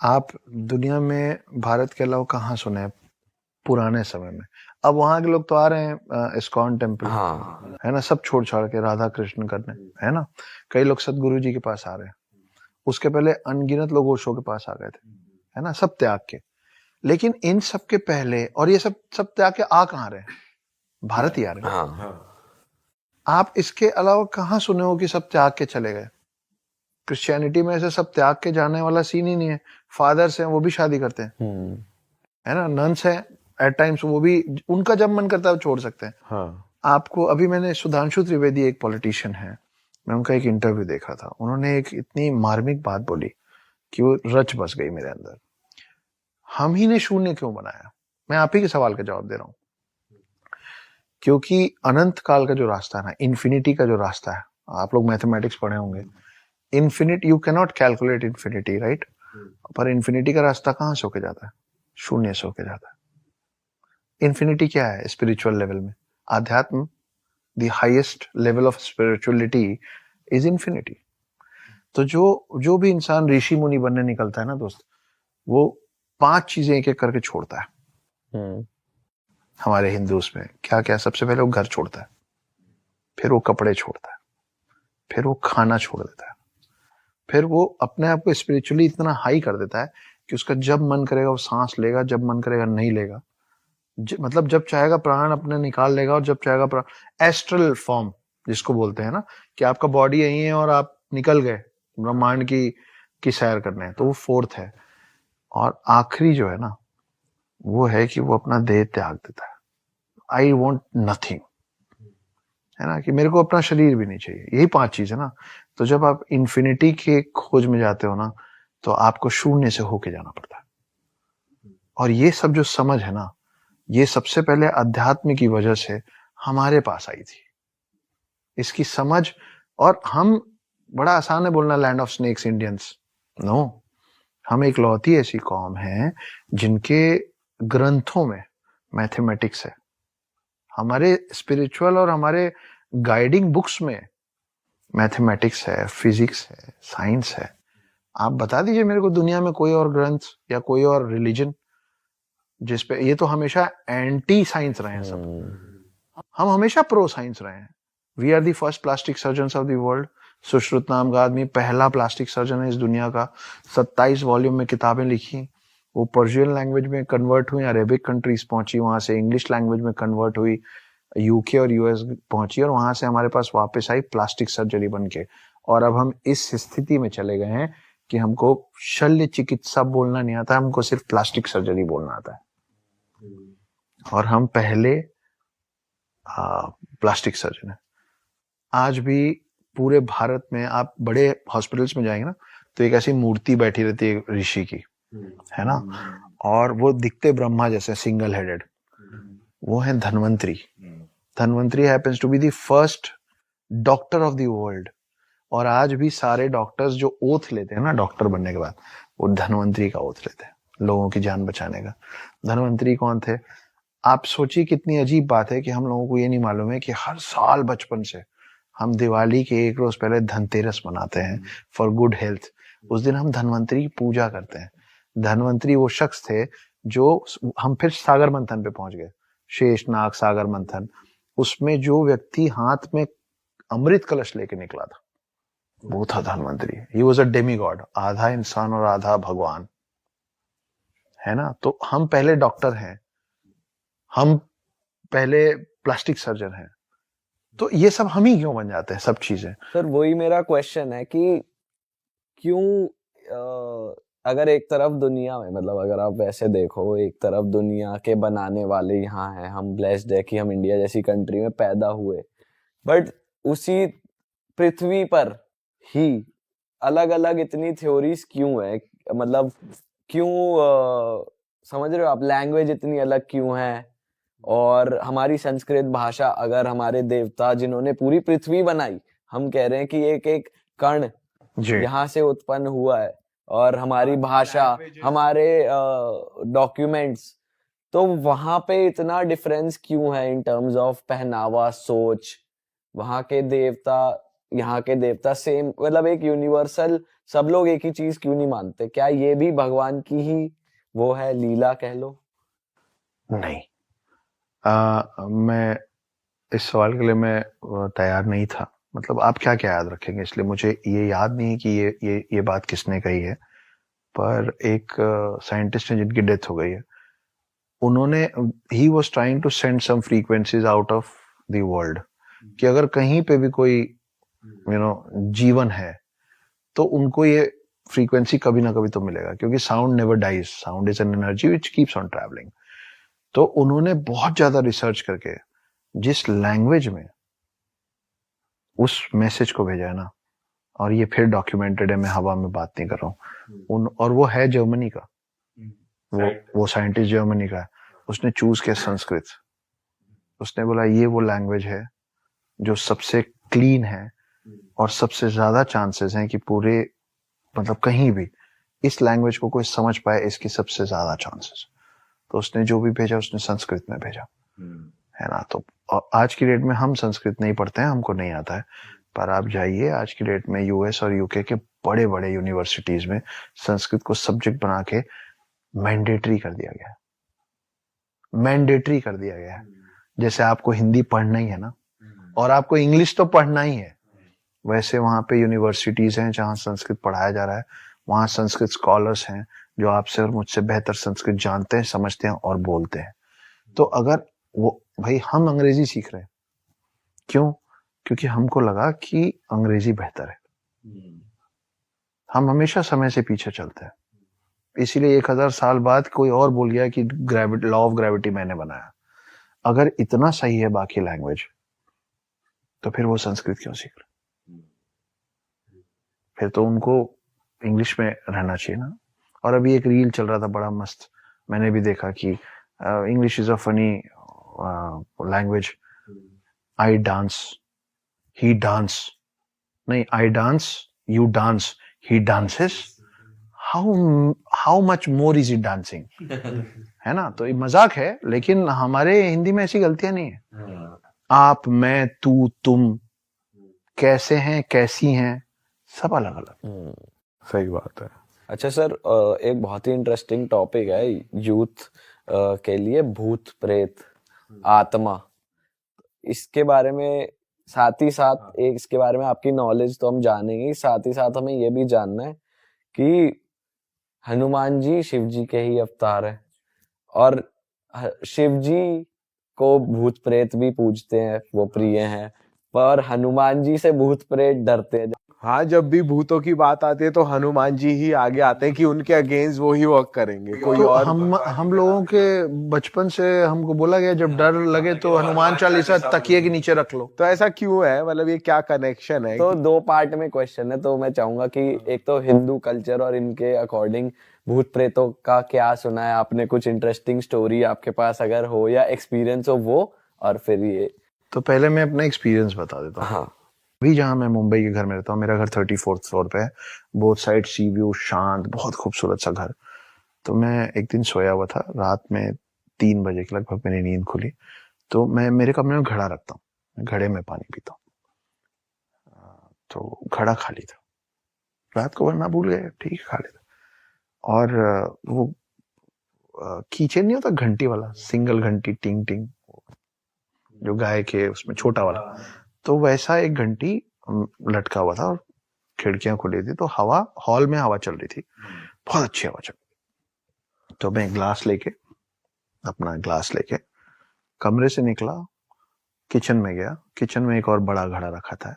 आप दुनिया में भारत के अलावा कहाँ सुने पुराने समय में? अब वहां के लोग तो आ रहे हैं इस्कॉन टेम्पल, हाँ, है ना, सब छोड़ छाड़ के राधा कृष्ण करने, है ना। कई लोग सदगुरु जी के पास आ रहे हैं, उसके पहले अनगिनत लोग ओशो के पास आ गए थे, है ना, सब त्याग के। लेकिन इन सब के पहले, और ये सब त्याग के आ कहाँ रहे हैं? भारत ही आ रहे हैं। हाँ। आप इसके अलावा कहाँ सुने हो कि सब त्याग के चले गए? क्रिश्चियनिटी में ऐसे सब त्याग के जाने वाला सीन ही नहीं है। फादर्स हैं वो भी शादी करते हैं, है ना, नन्स हैं एट टाइम्स, वो भी उनका जब मन करता है वो छोड़ सकते हैं। हाँ। आपको अभी मैंने सुधांशु त्रिवेदी एक पॉलिटिशियन है, मैं उनका एक इंटरव्यू देखा था, उन्होंने एक इतनी मार्मिक बात बोली कि वो रच बस गई मेरे अंदर। हम ही ने शून्य क्यों बनाया? मैं आप ही के सवाल का जवाब दे रहा हूं। क्योंकि अनंत काल का जो रास्ता है ना, इन्फिनिटी का जो रास्ता है, आप लोग मैथमेटिक्स पढ़े होंगे, infinite, you can not calculate infinity, right? पर इन्फिनिटी का रास्ता कहां से होके जाता है? शून्य से होके जाता है। इन्फिनिटी क्या है स्पिरिचुअल लेवल में? आध्यात्म, the highest level of spirituality is infinity. तो जो भी इंसान ऋषि मुनि बनने निकलता है ना दोस्त, वो 5 चीजें एक एक करके छोड़ता है। हमारे हिंदूज में क्या क्या? सबसे पहले वो घर छोड़ता है, फिर वो कपड़े छोड़ता है, फिर वो खाना छोड़ देता है, फिर वो अपने आप को स्पिरिचुअली इतना हाई कर देता है कि उसका जब मन करेगा वो सांस लेगा, जब मन करेगा नहीं लेगा। मतलब जब चाहेगा प्राण अपने निकाल लेगा और जब चाहेगा प्राण। एस्ट्रल फॉर्म जिसको बोलते हैं ना, कि आपका बॉडी यही है और आप निकल गए ब्रह्मांड की सैर करने, तो वो फोर्थ है। और आखिरी जो है ना, वो है कि वो अपना देह त्याग देता है। आई वॉन्ट नथिंग, है ना, कि मेरे को अपना शरीर भी नहीं चाहिए। यही 5 चीज है ना। तो जब आप इन्फिनिटी के खोज में जाते हो ना, तो आपको शून्य से होके जाना पड़ता है। और ये सब जो समझ है ना, ये सबसे पहले अध्यात्म की वजह से हमारे पास आई थी, इसकी समझ। और हम, बड़ा आसान है बोलना land of snakes Indians, no, हम एक लौती ऐसी कौम है जिनके ग्रंथों में मैथमेटिक्स है। हमारे स्पिरिचुअल और हमारे गाइडिंग बुक्स में मैथमेटिक्स है, फिजिक्स है, साइंस है। आप बता दीजिए मेरे को दुनिया में कोई और ग्रंथ या कोई और रिलीजन जिसपे, ये तो हमेशा एंटी साइंस रहे हैं सब, हम हमेशा प्रो साइंस रहे हैं। We are the first plastic surgeon of the world. Sushruta नाम का आदमी पहला प्लास्टिक सर्जन है इस दुनिया का। 27 वॉल्यूम में किताबें लिखी, वो पर्शियन लैंग्वेज में कन्वर्ट हुई, अरेबिक कंट्रीज पहुंची, वहां से इंग्लिश लैंग्वेज में कन्वर्ट हुई, यूके और यूएस पहुंची, और वहां से हमारे पास वापस आई प्लास्टिक सर्जरी बन के। और अब हम इस स्थिति में चले गए हैं कि हमको शल्य चिकित्सा बोलना नहीं आता, हमको सिर्फ प्लास्टिक सर्जरी बोलना आता है। और हम पहले प्लास्टिक सर्जन है। आज भी पूरे भारत में आप बड़े हॉस्पिटल्स में जाएंगे ना, तो एक ऐसी मूर्ति बैठी रहती है ऋषि की, है ना, और वो दिखते ब्रह्मा जैसे, सिंगल हेडेड। वो है Dhanvantari. Dhanvantari happens to be the first doctor of the world. और आज भी सारे डॉक्टर्स जो ओथ लेते हैं ना डॉक्टर बनने के बाद, वो धन्वंतरी का ओथ लेते हैं, लोगों की जान बचाने का। धन्वंतरी कौन थे? आप सोचिए कितनी अजीब बात है कि हम लोगों को ये नहीं मालूम है कि हर साल बचपन से हम दिवाली के एक रोज पहले धनतेरस मनाते हैं फॉर गुड हेल्थ। उस दिन हम धन्वंतरी की पूजा करते हैं। धन्वंतरी वो शख्स थे जो, हम फिर सागर मंथन पे पहुंच गए, शेषनाग सागर मंथन। उसमें जो व्यक्ति हाथ में अमृत कलश लेके निकला था, वो था Dhanvantari. He was a Demi God, आधा इंसान और आधा भगवान, है ना। तो हम पहले डॉक्टर हैं, हम पहले प्लास्टिक सर्जन हैं, तो ये सब हम ही क्यों बन जाते हैं सब चीजें? सर वही मेरा क्वेश्चन है कि क्यों अगर एक तरफ दुनिया में, मतलब अगर आप वैसे देखो, एक तरफ दुनिया के बनाने वाले यहाँ हैं, हम ब्लेस्ड है कि हम इंडिया जैसी कंट्री में पैदा हुए, बट उसी पृथ्वी पर ही अलग अलग इतनी थ्योरीज क्यों है? मतलब क्यों, समझ रहे हो आप, लैंग्वेज इतनी अलग क्यों है? और हमारी संस्कृत भाषा, अगर हमारे देवता जिन्होंने पूरी पृथ्वी बनाई, हम कह रहे हैं कि एक एक कण यहाँ से उत्पन्न हुआ है, और हमारी भाषा, हमारे डॉक्यूमेंट्स, तो वहां पे इतना डिफरेंस क्यों है इन टर्म्स ऑफ पहनावा, सोच? वहां के देवता, यहाँ के देवता सेम, मतलब एक यूनिवर्सल, सब लोग एक ही चीज क्यों नहीं मानते? क्या ये भी भगवान की ही वो है, लीला कह लो? नहीं, मैं इस सवाल के लिए मैं तैयार नहीं था। मतलब आप क्या क्या याद रखेंगे, इसलिए मुझे ये याद नहीं है कि ये बात किसने कही है। पर एक साइंटिस्ट है जिनकी डेथ हो गई है, उन्होंने, he was trying to send some frequencies out of the world, कि अगर कहीं पे भी कोई जीवन है तो उनको ये फ्रीक्वेंसी कभी ना कभी तो मिलेगा, क्योंकि sound never dies, sound is an energy which keeps on travelling. तो उन्होंने बहुत ज्यादा रिसर्च करके जिस लैंग्वेज में उस मैसेज को भेजा है ना, और ये फिर डॉक्यूमेंटेड है, मैं हवा में बात नहीं कर रहा हूँ, और वो है जर्मनी का, वो साइंटिस्ट जर्मनी का है। उसने चूज किया संस्कृत। उसने बोला ये वो लैंग्वेज है जो सबसे क्लीन है और सबसे ज्यादा चांसेस हैं कि पूरे, मतलब कहीं भी इस लैंग्वेज को कोई समझ पाए, इसकी सबसे ज्यादा चांसेस। तो उसने जो भी भेजा उसने संस्कृत में भेजा, है ना। तो आज की डेट में हम संस्कृत नहीं पढ़ते हैं, हमको नहीं आता है, पर आप जाइए आज की डेट में यूएस और यूके के बड़े बड़े यूनिवर्सिटीज में संस्कृत को सब्जेक्ट बना के मैंडेटरी कर दिया गया है। मैंडेटरी कर दिया गया है। जैसे आपको हिंदी पढ़ना ही है ना, और आपको इंग्लिश तो पढ़ना ही है, वैसे वहाँ पे यूनिवर्सिटीज हैं जहाँ संस्कृत पढ़ाया जा रहा है, वहाँ संस्कृत स्कॉलर्स हैं जो आपसे और मुझसे बेहतर संस्कृत जानते हैं, समझते हैं और बोलते हैं। तो अगर वो भाई हम अंग्रेजी सीख रहे हैं, क्यों? क्योंकि हमको लगा कि अंग्रेजी बेहतर है। हम हमेशा समय से पीछे चलते हैं, इसीलिए 1000 साल बाद कोई और बोल गया कि ग्रेविटी, लॉ ऑफ ग्रेविटी मैंने बनाया। अगर इतना सही है बाकी लैंग्वेज, तो फिर वो संस्कृत क्यों सीख रहे? फिर तो उनको इंग्लिश में रहना चाहिए ना। और अभी एक रील चल रहा था बड़ा मस्त, मैंने भी देखा कि English is a funny language, I dance, he dance, नहीं I dance, you dance, he dances, how much more is it dancing, है ना। तो ये मजाक है, लेकिन हमारे हिंदी में ऐसी गलतियां नहीं है। आप, मैं, तू, तुम, कैसे हैं, कैसी हैं, सब अलग अलग। सही बात है। अच्छा सर, एक बहुत ही इंटरेस्टिंग टॉपिक है यूथ के लिए, भूत प्रेत आत्मा। इसके बारे में साथ ही साथ एक इसके बारे में आपकी नॉलेज तो हम जानेंगे, साथ ही साथ हमें ये भी जानना है कि हनुमान जी शिव जी के ही अवतार है, और शिव जी को भूत प्रेत भी पूजते हैं, वो प्रिय हैं, पर हनुमान जी से भूत प्रेत डरते हैं। हाँ, जब भी भूतों की बात आती है तो हनुमान जी ही आगे आते हैं कि उनके अगेंस्ट वो ही वर्क करेंगे, कोई तो और। हम लोगों के बचपन से हमको बोला गया जब डर लगे तो हनुमान चालीसा तकिए के नीचे रख लो। तो ऐसा क्यों है, मतलब ये क्या कनेक्शन है? तो दो पार्ट में क्वेश्चन है, तो मैं चाहूंगा कि एक तो हिंदू कल्चर और इनके अकॉर्डिंग भूत प्रेतों का क्या सुना है आपने, कुछ इंटरेस्टिंग स्टोरी आपके पास अगर हो या एक्सपीरियंस हो वो, और फिर ये। तो पहले मैं अपना एक्सपीरियंस बता देता हूँ। हाँ। अभी जहाँ मैं मुंबई के घर में रहता हूँ, मेरा घर 34th फ्लोर पे है, बोथ साइड सी व्यू, शांत, बहुत खूबसूरत सा घर। तो मैं एक दिन सोया हुआ था, रात में 3 बजे के लगभग मेरी नींद खुली। तो मैं मेरे कमरे में घड़ा रखता हूँ, मैं घड़े में पानी पीता हूँ। तो घड़ा खाली था, रात को वरना भूल गए, ठीक है खाली था। और वो कीचेन नहीं होता घंटी वाला, सिंगल घंटी, टिंग टिंग, जो गाय के उसमें छोटा वाला, तो वैसा एक घंटी लटका हुआ था और खिड़कियां खुली थी, तो हवा, हॉल में हवा चल रही थी, बहुत अच्छी हवा चल रही। तो मैं अपना ग्लास लेके कमरे से निकला, किचन में गया, किचन में एक और बड़ा घड़ा रखा था,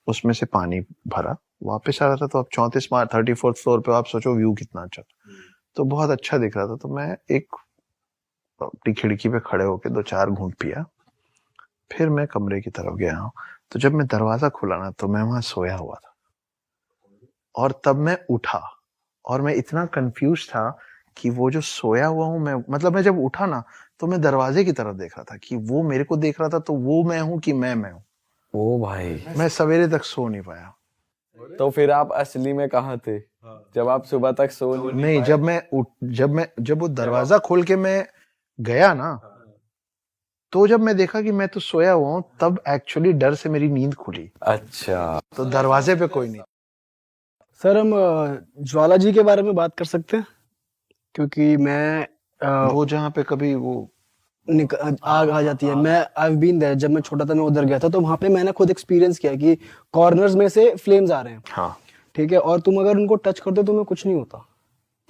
उसमें से पानी भरा, वापस आ रहा था। तो अब 34th फ्लोर पे आप सोचो व्यू कितना अच्छा, तो बहुत अच्छा दिख रहा था। तो मैं एक अपनी खिड़की पे खड़े होके 2-4 घूंट पिया, फिर मैं कमरे की तरफ गया हूँ। तो जब मैं दरवाजा खुला ना, तो मैं वहां सोया हुआ था, और तब मैं उठा, और मैं इतना कंफ्यूज था कि वो जो सोया हुआ हूं मैं, मतलब मैं जब उठा ना, तो मैं दरवाजे की तरफ देख रहा था कि वो मेरे को देख रहा था, तो वो मैं हूं कि मैं हूं। ओ भाई, मैं सवेरे तक सो नहीं पाया। तो फिर आप असली में कहाँ थे जब आप सुबह तक सो नहीं, जब वो दरवाजा खोल के मैं गया ना, तो जब मैं देखा कि मैं तो सोया हुआ हूँ, तब एक्चुअली डर से मेरी नींद खुली। अच्छा। तो दरवाजे पे कोई नहीं। सर हम ज्वाला जी के बारे में बात कर सकते हैं, क्योंकि मैं वो जहाँ पे कभी वो आग आ जाती है, मैं आई बीन देयर, जब मैं छोटा था मैं उधर गया था, तो वहां पे मैंने खुद एक्सपीरियंस किया कि कॉर्नर्स में से फ्लेम्स आ रहे हैं, हाँ, ठीक है, और तुम अगर उनको टच कर दो तो तुम्हें कुछ नहीं होता।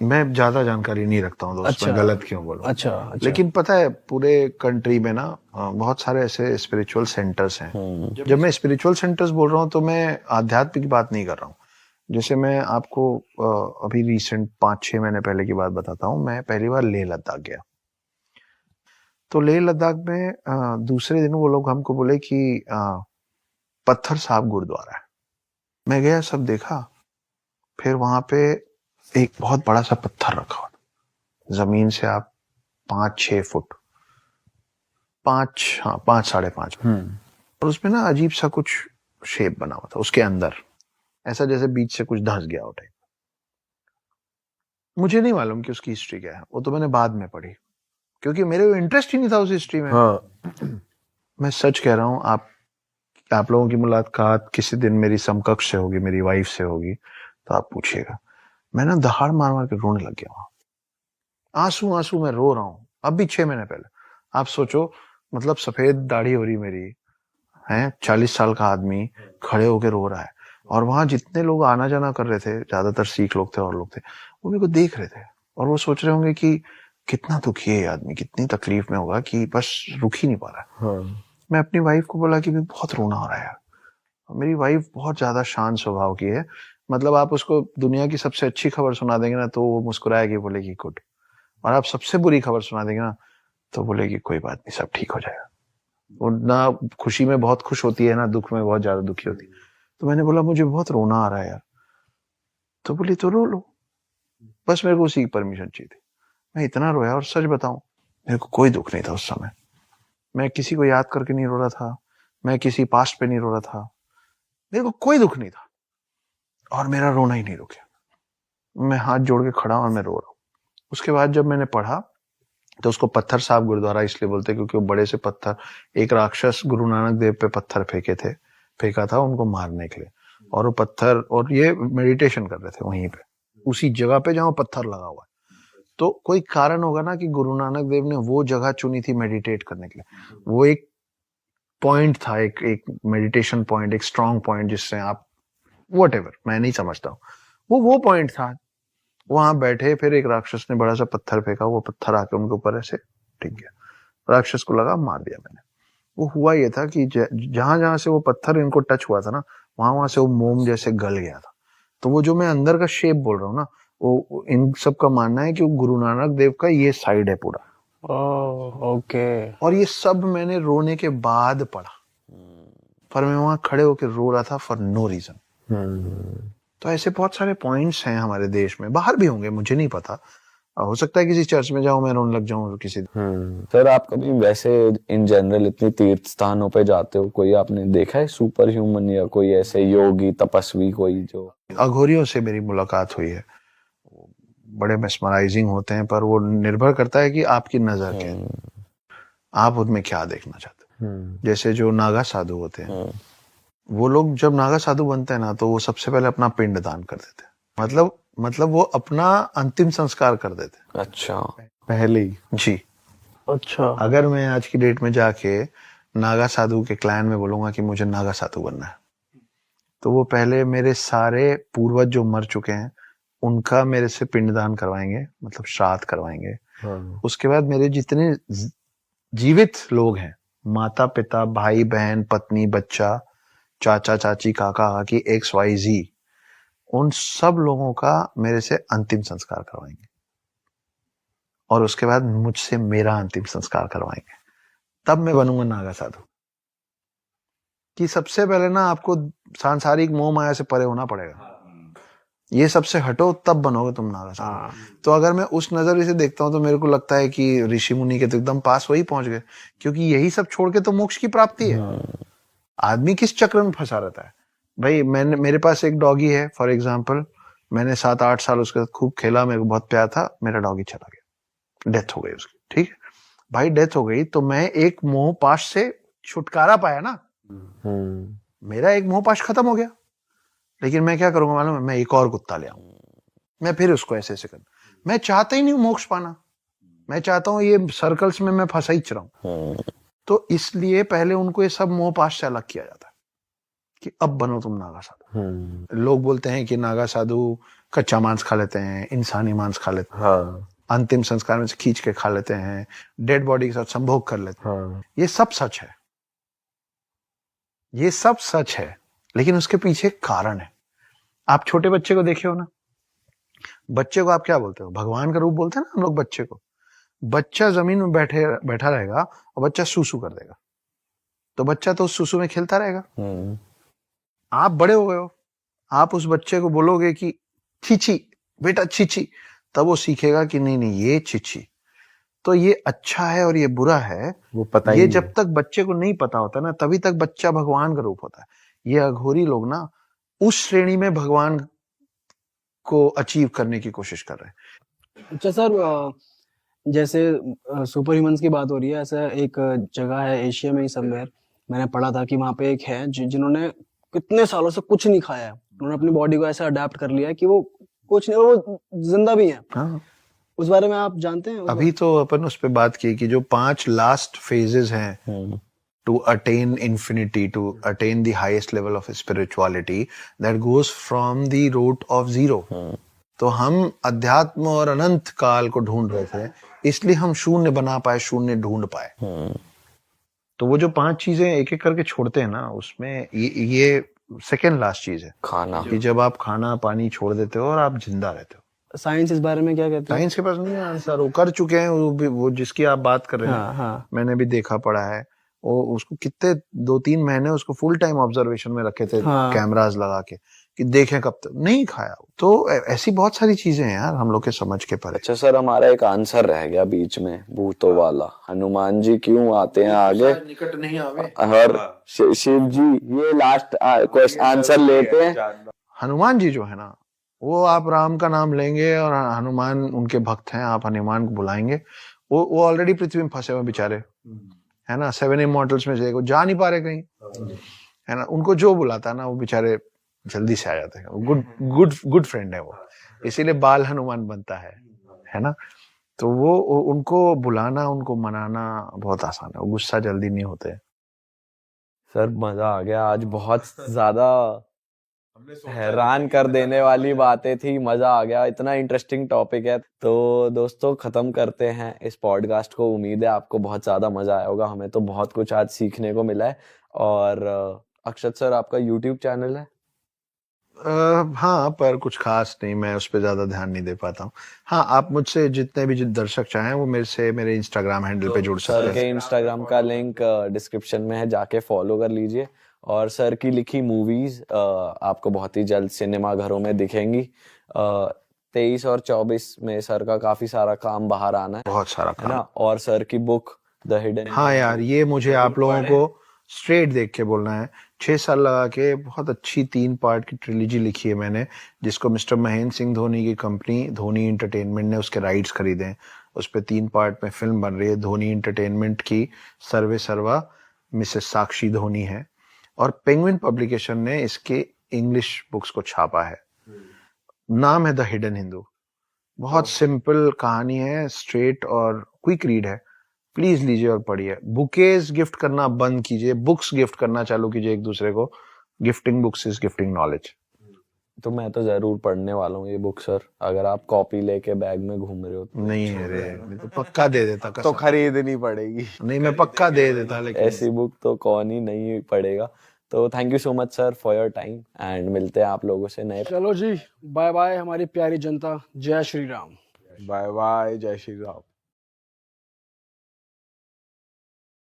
मैं ज्यादा जानकारी नहीं रखता हूँ दोस्त, अच्छा। मैं गलत क्यों बोलूं। अच्छा। लेकिन पता है पूरे कंट्री में ना बहुत सारे ऐसे स्पिरिचुअल सेंटर्स हैं। जब मैं स्पिरिचुअल सेंटर्स बोल रहा हूँ तो मैं आध्यात्मिक की बात नहीं कर रहा हूँ। जैसे मैं आपको अभी रिसेंट 5-6 महीने पहले की बात बताता हूँ। मैं पहली बार लेह लद्दाख गया। तो लेह लद्दाख में दूसरे दिन वो लोग हमको बोले कि पत्थर साहब गुरुद्वारा है। मैं गया, सब देखा, फिर वहां पे एक बहुत बड़ा सा पत्थर रखा हुआ, जमीन से आप 5-6 फुट, 5-5.5 और उसमें ना अजीब सा कुछ शेप बना हुआ था उसके अंदर, ऐसा जैसे बीच से कुछ धंस गया हो टाइप। मुझे नहीं मालूम कि उसकी हिस्ट्री क्या है, वो तो मैंने बाद में पढ़ी, क्योंकि मेरे को इंटरेस्ट ही नहीं था उस हिस्ट्री में। मैं सच कह रहा हूँ, आप लोगों की मुलाकात किसी दिन मेरी समकक्ष से होगी, मेरी वाइफ से होगी, तो आप पूछिएगा। मैं ना दहाड़ मार मार के रोने लग गया वहां, आंसू आंसू में रो रहा हूँ। अब भी 6 महीने पहले, आप सोचो, मतलब सफेद दाढ़ी हो रही मेरी है, 40 साल का आदमी खड़े होके रो रहा है। और वहां जितने लोग आना जाना कर रहे थे, ज्यादातर सिख लोग थे और लोग थे, वो मेरे को देख रहे थे और वो सोच रहे होंगे कि कितना दुखी है ये आदमी, कितनी तकलीफ में होगा कि बस रुक ही नहीं पा रहा है। हाँ। मैं अपनी वाइफ को बोला कि बहुत रोना आ रहा है यार। मेरी वाइफ बहुत ज्यादा शांत स्वभाव की है, मतलब आप उसको दुनिया की सबसे अच्छी खबर सुना देंगे ना तो वो मुस्कुराएगी, बोलेगी गुड, और आप सबसे बुरी खबर सुना देंगे ना तो बोलेगी कोई बात नहीं, सब ठीक हो जाएगा। वो ना खुशी में बहुत खुश होती है, ना दुख में बहुत ज्यादा दुखी होती है। तो मैंने बोला मुझे बहुत रोना आ रहा है यार। तो बोली तो रो लो, बस मेरे को उसी की परमिशन चाहिए थी। मैं इतना रोया, और सच बताऊं मेरे को कोई दुख नहीं था उस समय। मैं किसी को याद करके नहीं रो रहा था, मैं किसी पास्ट पे नहीं रो रहा था, मेरे को कोई दुख नहीं था, और मेरा रोना ही नहीं रुका। मैं हाथ जोड़ के खड़ा और मैं रो रहा हूँ। उसके बाद जब मैंने पढ़ा तो उसको पत्थर साहब गुरुद्वारा इसलिए बोलते क्योंकि वो बड़े से पत्थर, एक राक्षस गुरु नानक देव पे पत्थर फेंका था उनको मारने के लिए, और वो पत्थर, और ये मेडिटेशन कर रहे थे वहीं पे, उसी जगह पे जहां पत्थर लगा हुआ है। तो कोई कारण होगा ना कि गुरु नानक देव ने वो जगह चुनी थी मेडिटेट करने के लिए। वो एक पॉइंट था, एक मेडिटेशन पॉइंट, एक स्ट्रॉन्ग पॉइंट, जिससे आप व्हाटएवर, मैं नहीं समझता हूँ, वो पॉइंट था। वहां बैठे, फिर एक राक्षस ने बड़ा सा पत्थर फेंका, वो पत्थर आके उनके ऊपर ऐसे टिक गया, राक्षस को लगा, मार दिया मैंने। वो हुआ ये था कि जहां जहां से वो पत्थर इनको टच हुआ था ना, वहां वहां से वो मोम जैसे गल गया था। तो वो जो मैं अंदर का शेप बोल रहा हूँ ना, वो इन सब का मानना है कि वो गुरु नानक देव का ये साइड है पूरा। Oh okay. और ये सब मैंने रोने के बाद पढ़ा, पर मैं वहां खड़े होकर रो रहा था फॉर नो रीजन। तो ऐसे बहुत सारे पॉइंट्स हैं हमारे देश में, बाहर भी होंगे, मुझे नहीं पता। हो सकता है किसी चर्च में जाऊं मैं रोने लग जाऊं किसी। सर आप कभी वैसे इन जनरल इतनी तीर्थ स्थानों पे जाते हो, कोई आपने देखा है सुपर ह्यूमन या कोई ऐसे योगी तपस्वी कोई जो? अघोरियों से मेरी मुलाकात हुई है, बड़े मेस्मराइजिंग होते हैं, पर वो निर्भर करता है कि आपकी नजर क्या है, आप उनमें क्या देखना चाहते हो। जैसे जो नागा साधु होते हैं, वो लोग जब नागा साधु बनते हैं ना तो वो सबसे पहले अपना पिंड दान कर देते हैं, मतलब वो अपना अंतिम संस्कार कर देते हैं। अच्छा, पहले ही जी। अच्छा। अगर मैं आज की डेट में जाके नागा साधु के क्लैन में बोलूंगा कि मुझे नागा साधु बनना है, तो वो पहले मेरे सारे पूर्वज जो मर चुके हैं उनका मेरे से पिंडदान करवाएंगे, मतलब श्राद्ध करवाएंगे। उसके बाद मेरे जितने जीवित लोग हैं, माता पिता, भाई बहन, पत्नी, बच्चा, चाचा चाची, काका काकी, XYZ, उन सब लोगों का मेरे से अंतिम संस्कार करवाएंगे, और उसके बाद मुझसे मेरा अंतिम संस्कार करवाएंगे। तब मैं बनूंगा नागा साधु। कि सबसे पहले ना आपको सांसारिक मोह माया से परे होना पड़ेगा, ये सबसे हटो, तब बनोगे तुम नागा साधु। तो अगर मैं उस नजरिए से देखता हूँ तो मेरे को लगता है कि ऋषि मुनि के तो एकदम पास वही पहुंच गए, क्योंकि यही सब छोड़ के तो मोक्ष की प्राप्ति है। आदमी किस चक्र में फंसा रहता है भाई। मेरे पास एक डॉगी है फॉर एग्जाम्पल, मैंने 7-8 साल उसके साथ खूब खेला, मेरे को बहुत प्यार था, मेरा डॉगी चला गया, डेथ हो गई उसकी। ठीक है भाई, डेथ हो गई तो मैं एक मोह पाश से छुटकारा पाया ना, मेरा एक मोह पाश खत्म हो गया। लेकिन मैं क्या करूंगा मालूम है, मैं एक और कुत्ता ले आऊं, मैं फिर उसको ऐसे ऐसे कर। मैं चाहता ही नहीं हूं मोक्ष पाना, मैं चाहता हूं ये सर्कल्स में मैं फंसा ही रहा। तो इसलिए पहले उनको ये सब मोह पाश से अलग किया जाता है कि अब बनो तुम नागा साधु। लोग बोलते हैं कि नागा साधु कच्चा मांस खा लेते हैं, इंसानी मांस खा लेते हैं, अंतिम संस्कार में से खींच के खा लेते हैं, डेड बॉडी के साथ संभोग कर लेते हैं। ये सब सच है, ये सब सच है, लेकिन उसके पीछे एक कारण है। आप छोटे बच्चे को देखे हो ना, बच्चे को आप क्या बोलते हो, भगवान का रूप बोलते हैं ना हम लोग बच्चे को। बच्चा जमीन में बैठा रहेगा और बच्चा सूसू कर देगा, तो बच्चा तो उस सूसू में खेलता रहेगा। आप बड़े हो गए हो, आप उस बच्चे को बोलोगे कि छीछी बेटा छीछी, तब वो सीखेगा कि नहीं नहीं ये छीछी, तो ये अच्छा है और ये बुरा है, वो पता ये ही जब तक बच्चे को नहीं पता होता ना, तभी तक बच्चा भगवान का रूप होता है। ये अघोरी लोग ना उस श्रेणी में भगवान को अचीव करने की कोशिश कर रहे हैं। अच्छा सर, जैसे सुपर ह्यूमंस की बात हो रही है, ऐसा एक जगह है एशिया में ही समवेयर, मैंने पढ़ा था कि वहां पे एक है जिन्होंने कितने सालों से कुछ नहीं खाया है, उन्होंने अपनी बॉडी को ऐसा अडेप्ट कर लिया है कि वो कुछ नहीं, वो जिंदा भी है। हाँ, उस बारे में आप जानते हैं? अभी तो अपन उस पे बात की कि जो 5 लास्ट फेजेस हैं to attain infinity, to attain the highest level of spirituality that goes from the root of zero. तो हम अध्यात्म और अनंत काल को ढूंढ रहे थे, इसलिए हम शून्य बना पाए, शून्य ढूंढ पाए। तो वो जो 5 चीजें एक एक करके छोड़ते हैं ना, उसमें ये सेकेंड लास्ट चीज है खाना। कि जब आप खाना पानी छोड़ देते हो और आप जिंदा रहते हो। साइंस इस बारे में क्या कहते हैं? साइंस के पास नहीं है आंसर, वो कर चुके हैं, वो जिसकी आप बात कर रहे हैं, हाँ। मैंने भी देखा पड़ा है। वो उसको कितने 2-3 महीने उसको फुल टाइम ऑब्जर्वेशन में रखे थे, कैमरास लगा के, कि देखें कब तक, नहीं खाया। तो ऐसी बहुत सारी चीजें हैं यार हम लोग के समझ के परे। अच्छा सर, हमारा एक आंसर रह गया बीच में, भूतों वाला। हनुमान जी क्यों आते हैं आगे निकट नहीं आवे और शिव जी, ये लास्ट क्वेश्चन आंसर लेते हैं। हनुमान जी जो है ना, वो आप राम का नाम लेंगे और हनुमान उनके भक्त हैं, आप हनुमान को बुलाएंगे, वो ऑलरेडी पृथ्वी में फंसे हुए बेचारे, है ना, 7 इमॉर्टल्स में से जा नहीं पा रहे कहीं, है ना। उनको जो बुलाता है ना, वो बेचारे जल्दी से आ जाते हैं। गुड फ्रेंड है वो, इसीलिए बाल हनुमान बनता है ना। तो वो उनको बुलाना, उनको मनाना बहुत आसान है, वो गुस्सा जल्दी नहीं होते। सर मजा आ गया आज, बहुत ज्यादा हैरान कर देने वाली बातें थी, मजा आ गया, इतना इंटरेस्टिंग टॉपिक है। तो दोस्तों खत्म करते हैं इस पॉडकास्ट को। उम्मीद है आपको बहुत ज्यादा मजा आया होगा, हमें तो बहुत कुछ आज सीखने को मिला है। और अक्षत सर, आपका यूट्यूब चैनल है? हाँ, पर कुछ खास नहीं, मैं उस पर ज्यादा ध्यान नहीं दे पाता हूँ। हाँ, आप मुझसे जितने भी दर्शक चाहें वो मेरे इंस्टाग्राम हैंडल पे जुड़ सकते हैं। सर के इंस्टाग्राम का लिंक डिस्क्रिप्शन में है, जाके फॉलो कर लीजिए। और सर की लिखी मूवीज आपको बहुत ही जल्द सिनेमा घरों में दिखेंगी। 23 और 24 में सर का काफी सारा काम बाहर आना है, बहुत सारा है ना। काम। और सर की बुक द हिडन, हाँ यार, ये मुझे आप लोगों को स्ट्रेट देख के बोलना है। 6 साल लगा के बहुत अच्छी 3 पार्ट की ट्रिलॉजी लिखी है मैंने, जिसको मिस्टर महेंद्र सिंह धोनी की कंपनी धोनी एंटरटेनमेंट ने उसके राइट्स खरीदे हैं। उस पे 3 पार्ट में फिल्म बन रही है। धोनी एंटरटेनमेंट की सर्वे सर्वा मिसेस साक्षी धोनी है, और पेंगुइन पब्लिकेशन ने इसके इंग्लिश बुक्स को छापा है। नाम है द हिडन हिंदू। बहुत सिंपल कहानी है, स्ट्रेट और क्विक रीड है। प्लीज लीजिए और पढ़िए। बुकेज गिफ्ट करना बंद कीजिए, बुक्स गिफ्ट करना चालू कीजिए एक दूसरे को। Gifting books is gifting knowledge. तो मैं तो जरूर पढ़ने वाला हूँ ये बुक सर, अगर आप कॉपी लेके बैग में घूम रहे हो तो। नहीं है रे, मैं तो पक्का दे देता तो खरीदनी पड़ेगी। नहीं, मैं पक्का दे देता, लेकिन ऐसी बुक तो कौन ही नहीं पढ़ेगा। तो thank you so much sir for your time, and मिलते हैं आप लोगों से नए। चलो जी, बाय बाय हमारी प्यारी जनता। जय श्री राम। बाय बाय, जय श्री राम।